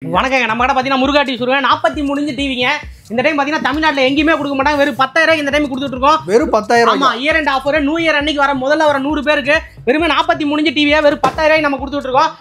வணக்கங்க. நம்ம கடை பார்த்தீங்கன்னா முருகா டிவி சொல்லுவேன் 43 இன்ச் டிவிங்க. இந்த டைம் பார்த்தீங்கன்னா தமிழ்நாட்டில் எங்கேயுமே கொடுக்க மாட்டாங்க. வெறும் 10,000 இந்த டைம் கொடுத்துட்டு இருக்கோம். வெறும் 10,000. ஆமா, year and offer new year அன்னைக்கு வர முதல்ல வர 100 பேருக்கு வெறும் 43 இன்ச் டிவியா வெறும் 10,000 நம்ம கொடுத்துட்டு இருக்கோம்.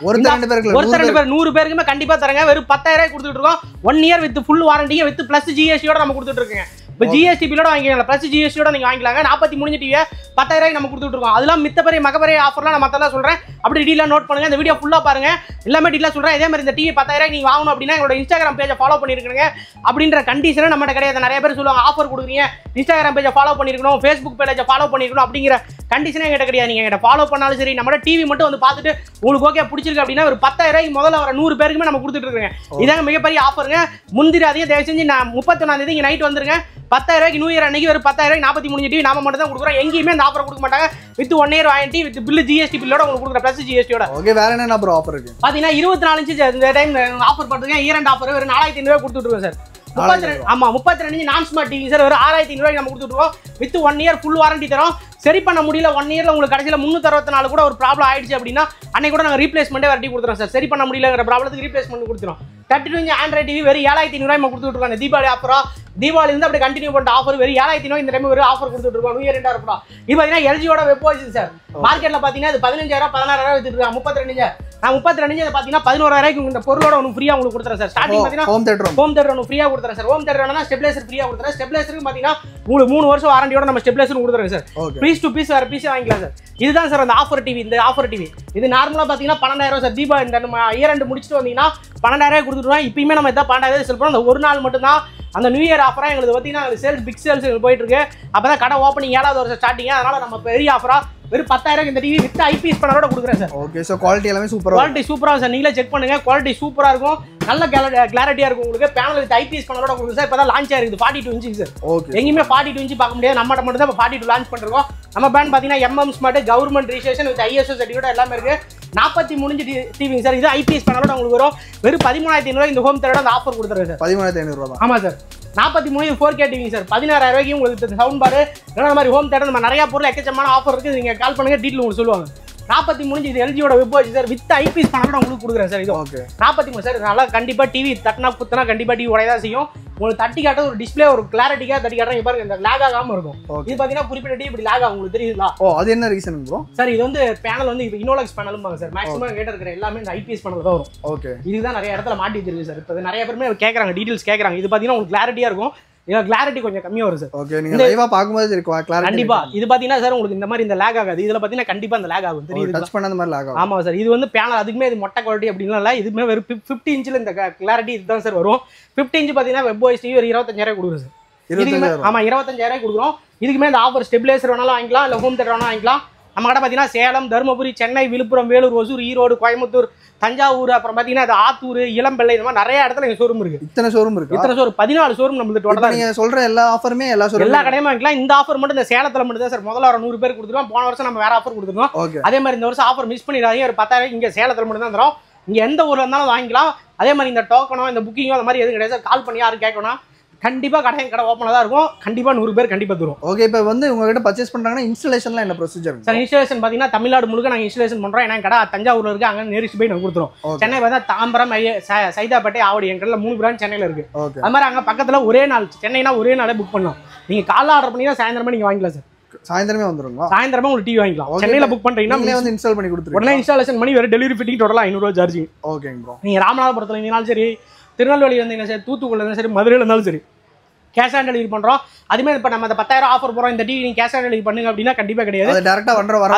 ஒருத்தர் 2 பேர் 100 பேருக்குமே கண்டிப்பா தரங்க. வெறும் 10,000 கொடுத்துட்டு இருக்கோம். 1 year with full warranty with plus ஜிஎஸ்டியோட நம்ம கொடுத்துட்டு இருக்கோங்க. இப்போ ஜிஎஸ்டி பில்லோட வாங்கிக்கலாம், பிளஸ் ஜிஎஸ்டியோட நீங்க வாங்கிக்கலாங்க. 43 இன்ச் டிவியை 10,000 நம்ம கொடுத்துட்டு இருக்கோம். அதெல்லாம் மித்த பெரிய மகப்பெரிய ஆஃபர்லாம் நான் மத்தெல்லாம் சொல்றேன். அப்படி டீலா நோட் பண்ணுங்க. இந்த வீடியோ ஃபுல்லா பாருங்க. எல்லாமே டீலா சொல்றேன். இதே மாதிரி இந்த டிவி 10,000 நீங்க வாங்கணும் அப்படின்னா எங்களோட இன்ஸ்டாகிராம் பேஜை ஃபாலோ பண்ணிருக்கீங்க அப்படின்ற கண்டிஷன் நம்ம கிடையாது. நிறைய பேர் சொல்லுவாங்க ஆஃபர் கொடுக்குறீங்க, இன்ஸ்டாகிராம் பேஜை ஃபாலோ பண்ணிருக்கணும், ஃபேஸ்புக் பேஜை ஃபாலோ பண்ணிருக்கணும் அப்படிங்கிற கண்டிஷனே எங்கிட்ட கிடையாது. நீங்க எங்கிட்ட ஃபாலோ பண்ணாலும் சரி, நம்ம டிவி மட்டும் வந்து பார்த்துட்டு உங்களுக்கு ஓகே பிடிச்சிருக்கு அப்படின்னா ஒரு 10,000 முதல்ல வர 100 பேருக்குமே நம்ம கொடுத்துட்டு இருக்கோங்க. இதாங்க மிகப்பெரிய ஆஃபருங்க. முந்திராதையே தயவு செஞ்சு நான் 31ஆம் தேதி நைட் வந்துருங்க. 10,000 நியூ இயர் அன்னைக்கு ஒரு 10,000 43 டிவி நாம மட்டும் தான் கொடுக்குறோம். எங்கேயுமே இந்த ஆஃபர் கொடுக்க மாட்டாங்க. With 1 year warranty with bill GST பில்லோட உங்களுக்கு கொடுக்குற பிளஸ் ஜிஎஸ்டியோட. ஓகே, வேற என்ன ப்ரோ ஆஃபர் இருக்கு? பாத்தீங்கன்னா 24 இன்ச் இந்த டைம் ஆஃபர் பண்ணுங்க. இயர் அண்ட் ஆஃபர் ஒரு 4,500 கொடுத்துட்டு இருக்கோம் சார். 32 இன்ச் நான் ஸ்மார்ட் டிவி சார் ஒரு 6,500 நம்ம கொடுத்துருவோம். வித் 1 இயர் ஃபுல் வாரண்டி தரோம். சரி பண்ண முடியல 1 இயர்ல உங்களுக்கு கடைசியில் 364 கூட ஒரு ப்ராப்ளம் ஆயிடுச்சு அப்படின்னா அன்னைக்கு கூட நாங்கள் ரீப்ளேஸ்மெண்ட்டே வரட்டி கொடுத்துறோம் சார். சரி பண்ண முடியலங்கிற ப்ராப்ளத்துக்கு ரீப்ளேஸ்மெண்ட் கொடுத்துரும். 32 இன்ச் ஆண்ட்ராய்ட் டிவி வெறும் 7,500 நம்ம கொடுத்துட்டு இருக்கோம். தீபாவளி ஆஃபரா தீபாவளி இருந்து அப்படி கண்டினியூ பண்ண ஆஃபர் வெறும் 7,500 இந்த டைம் ஒரு ஆஃபர் கொடுத்துட்டு இருக்கோம். நியூ இயர் ஆஃபரா இது பார்த்தீங்கன்னா எல்ஜியோட வெப் வாய்ஸ் சார். மார்க்கெட்ல பார்த்தீங்கன்னா இது 15,000 16,000 வித்துட்டு இருக்காங்க. 32 இன்ச் நான் 32 இன்ச் பார்த்தீங்கன்னா 11,000 இந்த பொருளோட ஒன்று ஃப்ரீயா உங்களுக்கு கொடுத்துறேன் சார். ஸ்டார்டிங் பார்த்தீங்கன்னா ஹோம் தேட்டர் ஒன்று ஃப்ரீயா கொடுத்துறேன் சார். ஹோம் தேட்டர்னா ஸ்டெபிலைசர் ஃப்ரீயா கொடுத்துறேன். ஸ்டெபிலைசருக்கு பார்த்தீங்கன்னா உங்களுக்கு 3 வருஷம் வாரண்டியோட நம்ம ஸ்டெபிலைசர் கொடுத்துறேன் சார். பீஸ் டு பீஸ் வேற பீஸ் வாங்கிக்கலாம் சார். இதுதான் சார் அந்த ஆஃபர் டிவி. இந்த ஆஃபர் டிவி இது நார்மலா பார்த்தீங்கன்னா 12,000 சார். தீபாவளி இந்த இயர் ரெண்டு முடிச்சுட்டு வந்தீங்கன்னா 12,000 கொடுத்துருவோம். இப்பயுமே நம்ம இதான் 12,000 செல் பண்ணோம். அந்த ஒரு நாள் மட்டும் தான் அந்த நியூ இயர் ஆஃபரா எங்களுக்கு பார்த்தீங்கன்னா சேல்ஸ் பிக் சேல்ஸ் போயிட்டு இருக்கு. அப்பதான் கடை ஓப்பனிங் 7வது வருஷம் ஸ்டார்டிங். அதனால நம்ம பெரிய ஆஃபரா வெறும் 10,000 இந்த டிவி வித் ஐபிஎஸ் பேனலோட கொடுக்குறேன் சார். ஓகே, சோ குவாலிட்டி எல்லாமே சூப்பரா குவாலிட்டி சூப்பரா சார். நீங்களே செக் பண்ணுங்க. குவாலிட்டி சூப்பரா இருக்கும். நல்ல கிளாரிட்டியா இருக்கும் உங்களுக்கு. பேனல் வித் ஐபிஎஸ் பேனலோட கொடுக்குறேன் சார். இப்பதான் லான்ச் ஆயிருக்கு 42 இன்ச் சார். ஓகே, எங்கேயுமே 42 இன்ச் பார்க்க முடியாது. நம்ம மட்டும் தான் 42 லான்ச் பண்றோம். நம்ம பிராண்ட் பாத்தீங்கன்னா MM smart government registration with ISO certificate எல்லாமே இருக்கு. 43 இன்ச் டிவி சார். இது ஐபிஎஸ் பேனலோட உங்களுக்கு வரும். வெறும் 13,500 இந்த ஹோம் தேட்டரோட அந்த ஆஃபர் கொடுத்துறேன் சார். 13,500 தான். ஆமா சார். 43 4K TV sir. 16,000 உங்களுக்கு சவுண்ட் பார் இந்த மாதிரி ஹோம் தேட்டர் நம்ம நிறைய பொருள் எக்கச்சமான ஆஃபர் இருக்கு. நீங்க கால் பண்ணுங்க, டீட்டெயில் உங்களுக்கு சொல்லுவாங்க. 43 இது எல்ஜியோட web watch sir. With IPS பேனலோட உங்களுக்கு கொடுக்குறேன் சார். இது ஓகே 43 சார். நல்லா கண்டிப்பா டிவி தட்டினா குத்தினா கண்டிப்பா டிவி உடையதான் செய்யும். உங்களுக்கு தட்டி காட்ட ஒரு டிஸ்பிளே ஒரு கிளாரிட்டிக்கா தட்டி காட்டுறேன். பாருங்க இந்த லாக் ஆகாம இருக்கும். இது பாத்தீங்கன்னா குறிப்பிட்ட டிவி இப்படி லாக் ஆகும். உங்களுக்கு தெரியுங்களா? ஓ, அது என்ன ரீசன் ப்ரோ? சார் இது வந்து பேனல் வந்து இனோலக்ஸ் பேனலும்பாங்க சார். மேக்ஸிமம் கேட்ட இருக்கிற எல்லாமே இந்த ஐபிஎஸ் பேனல் தான் வரும். ஓகே, இதுதான் நிறைய இடத்துல மாட்டி இருக்கு சார். இப்போ நிறைய பேருமே கேட்கறாங்க, டீடைல்ஸ் கேட்கறாங்க. இது பாத்தீங்கன்னா உங்களுக்கு கிளாரிட்டியா இருக்கும். இதோட கிளாரிட்டி கொஞ்சம் கம்மியா வரும் சார். ஓகே, நீங்க லைவா பாக்கும்போது இருக்கு கிளாரிட்டி. கண்டிப்பா இது பாத்தீங்கன்னா சார் உங்களுக்கு இந்த மாதிரி இந்த லாக் ஆகாது. இதுல பாத்தீங்கன்னா கண்டிப்பா இந்த லாக் ஆகும். தெரியுது, டச் பண்ண அந்த மாதிரி லாக் ஆகும். ஆமா சார். இது வந்து பேனல் அதுக்குமே இது மொட்டை குவாலிட்டி அப்படினா இல்ல. இதுமே வெறும் 50 இன்ச்ல இந்த கிளாரிட்டி இதுதான் சார் வரும். 50 இன்ச் பாத்தீங்கன்னா வெப் வாய்ஸ் டிவி ஒரு 25,000 கொடுக்குறோம் சார். 25,000. ஆமா, 25,000 கொடுக்குறோம். இதுக்குமே இந்த ஆஃபர் ஸ்டெபிலைசர் வேணாலும் வாங்கிக்கலாம், இல்ல ஹோம் தேட்டர் வேணாலும் வாங்கிக்கலாம். நம்ம கடை பார்த்தீங்கன்னா சேலம், தருமபுரி, சென்னை, விழுப்புரம், வேலூர், ஒசூர், ஈரோடு, கோயம்புத்தூர், தஞ்சாவூர், அப்புறம் பார்த்தீங்கன்னா அது ஆத்தூர், இளம்பிள்ளை, இந்த மாதிரி நிறைய இடத்துல எங்க ஷோரூம் இருக்கு. இத்தனை ஷோரூம் இருக்கு. இத்தனை ஷோரூம் 14 ஷோரூம் நம்மளுக்கு டோட்டலா. நீங்க சொல்ற எல்லா ஆஃபருமே எல்லா கடையுமே வாங்கிக்கலாம். இந்த ஆஃபர் மட்டும் இந்த சேலத்துல மட்டும் தான் சார். முதல்ல ஒரு 100 பேர் கொடுத்துருவோம். போன வருஷம் நம்ம வேற ஆஃபர் கொடுத்துருக்கோம். அதே மாதிரி இந்த வருஷம் ஆஃபர் மிஸ் பண்ணிடாதீங்க. ஒரு 10,000 இங்க சேலத்துல மட்டும் தான் தரோம். இங்க எந்த ஊர்ல இருந்தாலும் வாங்கிக்கலாம். அதே மாதிரி இந்த டோக்கனோ இந்த புக்கிங்கோ அந்த மாதிரி எதுவும் கிடையாது சார். கால் பண்ணி யாரும் கேட்கணும். கண்டிப்பா கடை ஓப்பனா தான் இருக்கும். கண்டிப்பா 100 பேர் கண்டிப்பா தரும். ஓகே, இப்போ வந்து உங்ககிட்ட பர்ச்சேஸ் பண்றாங்கன்னா இன்ஸ்டாலேஷன்லாம் என்ன ப்ரொசீஜர் சார்? இன்ஸ்டாலேஷன் பாத்தீங்கன்னா தமிழ்நாடு முழுக்க நாங்க இன்ஸ்டாலேஷன் பண்றோம். ஏன்னா கடை தஞ்சாவூர்ல இருக்கு, அங்க நேரிஸ்ட் போய் நாங்க கொடுத்துறோம். சென்னை பார்த்தா தாம்பரம், சைதாப்பேட்டை, ஆவடி, எங்க கடல 3 பிரான்ச் சென்னையில இருக்கு. அது மாதிரி அங்க பக்கத்துல ஒரே நாள் சென்னைனா ஒரே நாளே புக் பண்ணலாம். நீங்க காலைல ஆர்டர் பண்ணீங்க சாயந்தரமா நீங்க வாங்கிக்கலாம் சார். சாயந்தரமே வந்துருங்களா? சாயந்தரமா உங்களுக்கு டிவி வாங்கிக்கலாம். சென்னையில புக் பண்றீங்கன்னா நீங்களே வந்து இன்ஸ்டால் பண்ணி கொடுத்துருங்க. உடனே இன்ஸ்டாலேஷன் பண்ணி வேற டெலிவரி ஃபிட்டிங் டோட்டலா 500 சார்ஜ். ஓகேங்க ப்ரோ. நீங்க ராமநாதபுரத்துல இருந்தீங்கனாலும் சரி, திருநெல்வேலி இருந்தீங்கன்னா சரி, தூத்துக்குடில இருந்தாலும் சரி, மதுரையில இருந்தாலும் சரி கேஷ் ஆன் டெலிவரி பண்றோம். அதுமே இப்ப நம்ம 10,000 ஆஃபர் போறோம். இந்த டிவி நீங்க கேஷ் ஆன் டெலிவரி பண்ணுங்க அப்படின்னா கண்டிப்பா கிடையாது. அது டைரக்டா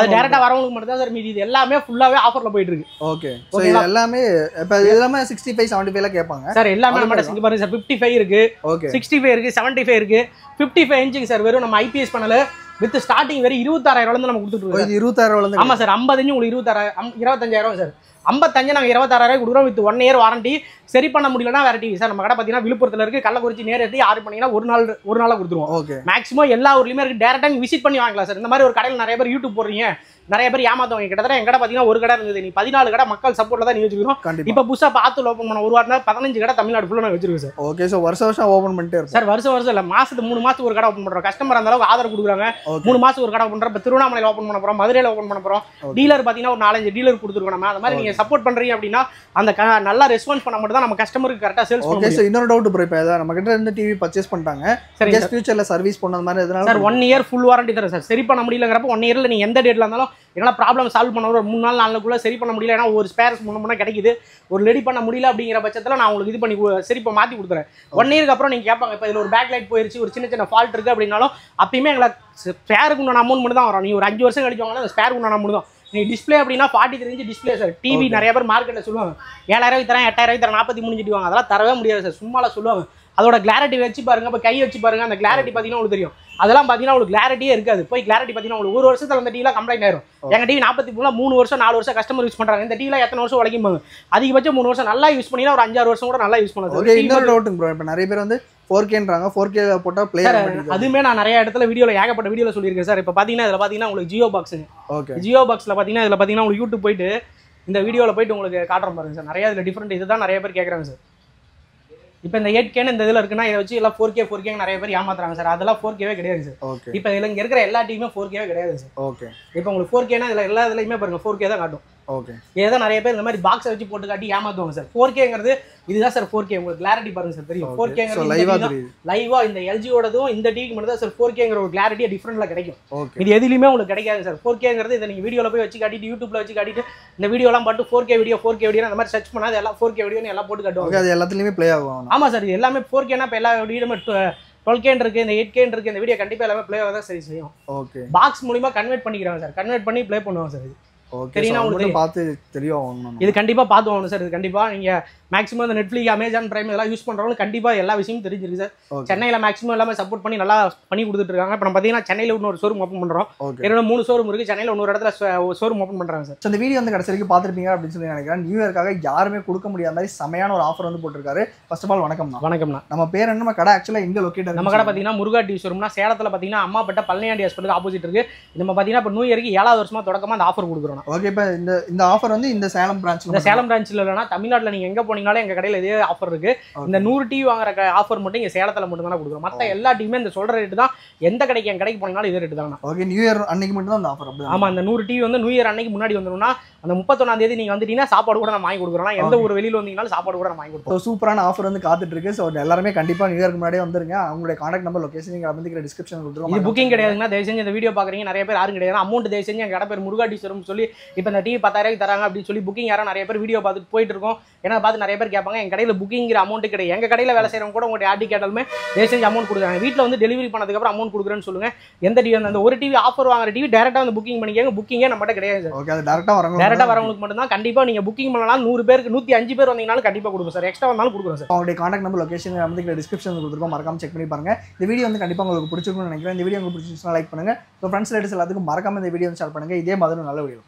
வரவங்களுக்கு மட்டும் தான் சார். மீதி இது எல்லாமே ஃபுல்லாவே ஆஃபர்ல போயிட்டு இருக்கு. ஓகே, சோ இது எல்லாமே இப்ப எல்லாமே 65 75 ல கேட்பாங்க சார். எல்லாமே நம்ம இங்க பாருங்க சார். 55 இருக்கு, 65 இருக்கு, 75 இருக்கு, 55 இன்ச்சுக்கு சார். வெறும் நம்ம ஐபிஎஸ் பேனல் வித் ஸ்டார்டிங் வெறும் 26,000 இருந்து நம்ம கொடுத்துட்டு இருக்கோம். 26,000 இருந்து. ஆமா சார். 50 இன்ச் உங்களுக்கு 25,000 சார். 55 நாங்க 26,000 கொடுக்குறோம். With 1 year warranty. சரி பண்ண முடியலன்னா வேற டிவி சார். நம்ம கடை பாத்தீங்கன்னா விழுப்புரத்துல இருக்கு, கள்ளக்குறிச்சி நேரடி ஆர்டர் பண்ணீங்கன்னா ஒரு நாள் கொடுத்துருவோம். ஓகே, மேக்ஸிமம் எல்லா ஊர்லயுமே இருக்கு. டைரக்டா விசிட் பண்ணி வாங்கலாம் சார். இந்த மாதிரி ஒரு கடையில் நிறைய பேர் யூடியூப் போடுறீங்க, நிறைய பேர் ஏமாத்துவாங்க. கிட்டத்தட்ட எங்க கடை பாத்தீங்கன்னா ஒரு கடை இருந்தது. நீ 14 கடை மக்கள் சப்போர்ட்ல தான் நீ வச்சுக்கிறோம். இப்ப புதுசா பாத்து ஓபன் பண்ண ஒரு வாரம் 15 கடை தமிழ்நாடு ஃபுல்லா நான் வச்சிருக்கேன் சார். ஓகே, சோ வருஷம் ஓபன் பண்ணிட்டே இருக்கோம் சார். வருஷம் இல்ல, மாசத்துக்கு 3 மாசத்துக்கு ஒரு கடை ஓபன் பண்றோம். கஸ்டமர் அந்த அளவுக்கு ஆதரவு கொடுக்குறாங்க. 3 மாசத்துக்கு ஒரு கடை ஓபன் பண்றோம். இப்ப திருவண்ணாமலையில ஓபன் பண்ண போறோம், மதுரையில ஓபன் பண்ண போறோம். டீலர் பாத்தீங்கன்னா ஒரு 4-5 டீலர் கொடுத்துருக்கோம் நம்ம. அந்த மாதிரி நீங்க நீங்க சப்போர்ட் பண்றீங்க அப்படின்னா அந்த நல்லா ரெஸ்பான்ஸ் பண்ண மட்டும் தான் நம்ம கஸ்டமருக்கு கரெக்டா சேல்ஸ் பண்ண முடியும். ஓகே, இன்னொரு டவுட் ப்ரோ, இப்போ நம்ம கிட்ட இருந்து டிவி பர்ச்சேஸ் பண்ணிட்டாங்க, சரி ஜஸ்ட் ஃபியூச்சர்ல சர்வீஸ் பண்ணது மாதிரி எதனால சார் 1 இயர் ஃபுல் வாரண்டி தரேன் சார். சரி பண்ண முடியலங்கிறப்ப 1 இயர்ல நீங்க எந்த டேட்ல இருந்தாலும் என்னால ப்ராப்ளம் சால்வ் பண்ண ஒரு 3 நாள் 4 நாளுக்குள்ள சரி பண்ண முடியல, ஏன்னா ஒரு ஸ்பேர்ஸ் முன்ன கிடைக்குது, ஒரு ரெடி பண்ண முடியல அப்படிங்கிற பட்சத்தில் நான் உங்களுக்கு இது பண்ணி சரி இப்போ மாற்றி கொடுத்துறேன். 1 இயருக்கு அப்புறம் நீங்கள் கேட்பாங்க, இப்போ இதில் ஒரு பேக் லைட் போயிருச்சு, ஒரு சின்ன ஃபால்ட் இருக்குது அப்படின்னாலும் அப்பயுமே எங்களை ஸ்பேருக்கு உண்டான அமௌண்ட் மட்டும் தான் வரும். நீ ஒரு 5 வருஷம் கழிச்சு வாங்கினா அந்த ஸ்பேருக்கு உண்டான அமௌண்ட் தான். நீ டிஸ்பிளே அப்படின்னா 43 இன்ச் டிஸ்பிளே சார். டிவி நிறைய பேர் மார்க்கெட்டில் சொல்லுவாங்க 7000 தரேன் 8000 தரேன் 43 இன்ச் வாங்க, அதெல்லாம் தரவே முடியாது சார், சும்மாலாம் சொல்லுவாங்க. அதோட கிளாரிட்டி வச்சு பாருங்க, இப்போ கை வச்சு பாருங்க, அந்த கிளாரிட்டி பார்த்தீங்கன்னா உங்களுக்கு தெரியும். அதெல்லாம் பார்த்தீங்கன்னா உங்களுக்கு கிளாரிட்டியே இருக்காது. போய் கிளாரிட்டி பார்த்தீங்கன்னா உங்களுக்கு ஒரு வருஷத்துல அந்த டிவிலாம் கம்ப்ளைண்ட் ஆயிரும். எங்க டிவி 43 3 வருஷம் 4 வருஷம் கஸ்டமர் யூஸ் பண்றாங்க. இந்த டிவில எத்தனை வருஷம் உழைக்கும்? அதிகபட்சம் 3 வருஷம் நல்லா யூஸ் பண்ணினா ஒரு 5-6 வருஷம் கூட நல்லா யூஸ் பண்ணலாம். ஓகே, இன்னொரு டவுட் ப்ரோ, இப்போ நிறைய பேர் வந்து 4Kன்றாங்க, 4K போட்டா ப்ளே ஆகும். அதுமே நான் நிறைய இடத்துல வீடியோல ஏகப்பட்ட வீடியோல சொல்லியிருக்கேன் சார். இப்போ பாத்தீங்கன்னா இதுல பாத்தீங்கன்னா உங்களுக்கு ஜியோ பாக்ஸுங்க. ஓகே, ஜியோ பாக்ஸ்ல பாத்தீங்கன்னா இதுல பாத்தீங்கன்னா உங்களுக்கு யூடியூப் போயிட்டு இந்த வீடியோல போயிட்டு உங்களுக்கு காட்டுறேன் பாருங்க சார். நிறைய இதுல டிஃபரெண்ட் இதுதான் நிறைய பேர் கேட்கறாங்க சார். இப்போ இந்த 8Kன்னு இந்த இதில் இருக்குன்னா இதை வச்சு எல்லாம் 4K நிறைய பேர் ஏமாத்துறாங்க சார். அதெல்லாம் 4Kவே கிடையாது சார். ஓகே, இப்போ இதில் இங்கே இருக்கிற எல்லா டிவியுமே 4Kவே கிடையாது சார். ஓகே, இப்போ உங்களுக்கு 4Kனா இதில் எல்லா இதுலையுமே பாருங்க 4K தான் காட்டும். ஓகே, ஏதோ நிறைய பேர் இந்த மாதிரி பாக்ஸை வச்சு போட்டு காட்டி ஏமாத்துவாங்க சார். 4Kங்கிறது இதுதான் சார் 4K. உங்களுக்கு கிளாரிட்டி பாருங்க சார், தெரியும் 4Kங்கிறது லைவா இந்த LGயோடதும் இந்த டிவிக்கு மட்டும் தான் சார் 4Kங்கிற ஒரு கிளாரிட்டியா டிஃபரெண்ட்ல கிடைக்கும். இது எதுலையுமே உங்களுக்கு கிடைக்காது சார். 4Kங்கிறது இதை நீங்க வீடியோல போய் வச்சு காட்டிட்டு யூடியூப்ல வச்சு காட்டிட்டு இந்த வீடியோலாம் பாட்டு 4K வீடியோ அந்த மாதிரி சர்ச் பண்ணா எல்லாம் 4K வீடியோன்னு எல்லாம் போட்டு காட்டுவாங்க. அது எல்லாத்துலயுமே ப்ளே ஆகும். ஆமா சார், இது எல்லாமே 4Kனா இப்போ எல்லா வீடியோமே 12K இருக்கு, இந்த 8K இருக்கு, இந்த வீடியோ கண்டிப்பா எல்லாமே ப்ளே ஆக தான் சரி செய்யும். ஓகே, பாக்ஸ் மூலமா கன்வெர்ட் பண்ணிக்கிறாங்க சார், கன்வெர்ட் பண்ணி ப்ளே பண்ணுவாங்க சார். இது ஓகே, உங்களுக்கு பார்த்து தெரியும். இது கண்டிப்பா பார்த்து வாங்கணும் சார். இது கண்டிப்பா நீங்க மேக்ஸிமம் இந்த நெட்ஃப்ளிக்ஸ், அமேசான் பிரைம் இதெல்லாம் யூஸ் பண்றவங்க கண்டிப்பா எல்லா விஷயமும் தெரிஞ்சிருக்கு சார். சென்னையில மேக்ஸிமம் எல்லாமே சப்போர்ட் பண்ணி நல்லா பண்ணி கொடுத்துட்டு இருக்காங்க. இப்போ நம்ம பாத்தீங்கன்னா சென்னையில இன்னொரு ஷோரூம் ஓப்பன் பண்றோம். என்னோட 3 ஷோரூம் இருக்கு. சென்னையில இன்னொரு இடத்துல ஷோரூம் ஓப்பன் பண்றாங்க சார். இந்த வீடியோ வந்து கடைசி வரைக்கும் பார்த்துருப்பீங்க அப்படின்னு சொல்லி நினைக்கிறேன். நியூ இயர்க்காக யாருமே கொடுக்க முடியாத மாதிரி செமையான ஒரு ஆஃபர் வந்து போட்டிருக்காரு. ஃபர்ஸ்ட் ஆஃப் ஆல் வணக்கம்ண்ணா. வணக்கம்ண்ணா. நம்ம பேர் என்ன? நம்ம கடை ஆக்சுவலா எங்க லொகேட்? நம்ம கடை பாத்தீங்கன்னா முருகா டிவி ஷோரூம்னா சேலத்துல பாத்தீங்கன்னா அம்மாப்பேட்டை பழனியாண்டி ஹாஸ்பிட்டலுக்கு ஆப்போசிட் இருக்கு. நம்ம பாத்தீங்கன்னா இப்போ நியூ இயருக்கு 7வது வருஷமா தொடக்கமா அந்த ஆஃபர் கொடுக்குறோம். ஓகே, இப்போ இந்த ஆஃபர் வந்து இந்த சேலம் பிரான்ச்ல, இந்த சேலம் பிரான்ச்ல இல்லைன்னா தமிழ்நாட்டில் நீங்க எங்க போனீங்கனாலும் எங்க கடையில இதே ஆஃபர் இருக்கு. இந்த 100 டிவி வாங்குற ஆஃபர் மட்டும் இங்க சேலத்துல மட்டும் தான் கொடுக்குறோம். மத்த எல்லா டிவியுமே இந்த சொல்ற ரேட் தான். எந்த கடைக்கு என் கடைக்கு போனீங்கனாலும் இதே ரேட் தான். ஓகே, நியூ இயர் அன்னைக்கு மட்டும் தான் அந்த ஆஃபர். ஆமா, இந்த 100 டிவி வந்து நியூ இயர் அன்னைக்கு முன்னாடி வந்துரும்னா அந்த 31ஆம் தேதி நீங்க வந்துட்டீங்கன்னா சாப்பாடு கூட நான் வாங்கி கொடுக்குறோம். எந்த ஒரு வெளியில வந்தீங்கனாலும் சாப்பாடு கூட நான் வாங்கி கொடுப்போம். சூப்பரான ஆஃபர் வந்து காத்துட்டு இருக்கு. ஸோ எல்லாருமே கண்டிப்பா நியூ இயர்க்கு முன்னாடியே வந்துருங்க. அவங்களுடைய கான்டாக்ட் நம்பர், லொகேஷன் நீங்க வந்து டிஸ்கிரிப்ஷன் கொடுத்துருவோம். இது புக்கிங் கிடையாதுன்னா தயவு செஞ்சு இந்த வீடியோ பாக்குறீங்க நிறைய பேர் யாரும் கிடையாது. அமௌண்ட் தயவு செஞ்சு எங்க கடை பேர் முருகா டிவி ஷோரூம் சொல்லி இப்போ இந்த டிவி 10,000 தராங்க அப்படின்னு சொல்லி புக்கிங் யாரும் நிறைய பேர் வீடியோ பார்த்துட்டு போயிட்டு இருக்கோம். ஏன்னா பார்த்து நிறைய பேர் கேட்பாங்க எங்க கடையில புக்கிங்கிற அமௌண்ட் கிடையாது. எங்க கடையில வேலை செய்யறவங்க கூட உங்க யார்ட்டி கேட்டாலுமே தயவு செஞ்சு அமௌண்ட் கொடுக்குறாங்க. வீட்டில் வந்து டெலிவரி பண்ணதுக்கு அப்புறம் அமௌண்ட் கொடுக்குறேன்னு சொல்லுங்க. எந்த டிவி அந்த ஒரு டிவி ஆஃபர் வாங்குற டிவி டேரக்டா வந்து புக்கிங் பண்ணிக்கங்க. புக்கிங்கே நம்மகிட்ட கிடையாது சார். ஓகே, அது டேரக்டா வரவங்களுக்கு மட்டும் தான். கண்டிப்பா நீங்க புக்கிங் பண்ணலாம். 100 பேருக்கு 105 பேர் வந்தீங்கனாலும் கண்டிப்பா கொடுப்போம் சார். எக்ஸ்ட்ரா வந்தாலும் கொடுக்குறோம் சார். அவங்களுடைய கான்டாக்ட் நம்பர், லொகேஷன் வந்து டிஸ்கிரிப்ஷன் கொடுத்துருக்கோம். மறக்காம செக் பண்ணி பாருங்க. இந்த வீடியோ வந்து கண்டிப்பா உங்களுக்கு பிடிச்சிருக்கும்னு நினைக்கிறேன். இந்த வீடியோ உங்களுக்கு பிடிச்சிருந்தா லைக் பண்ணுங்க. உங்க ஃப்ரெண்ட்ஸ் ரிலேட்டிவ்ஸ் எல்லாத்துக்கும் மறக்காம இந்த வீடியோ ஷேர் பண்ணுங்க. இதே மாதிரி நல்ல வீடியோ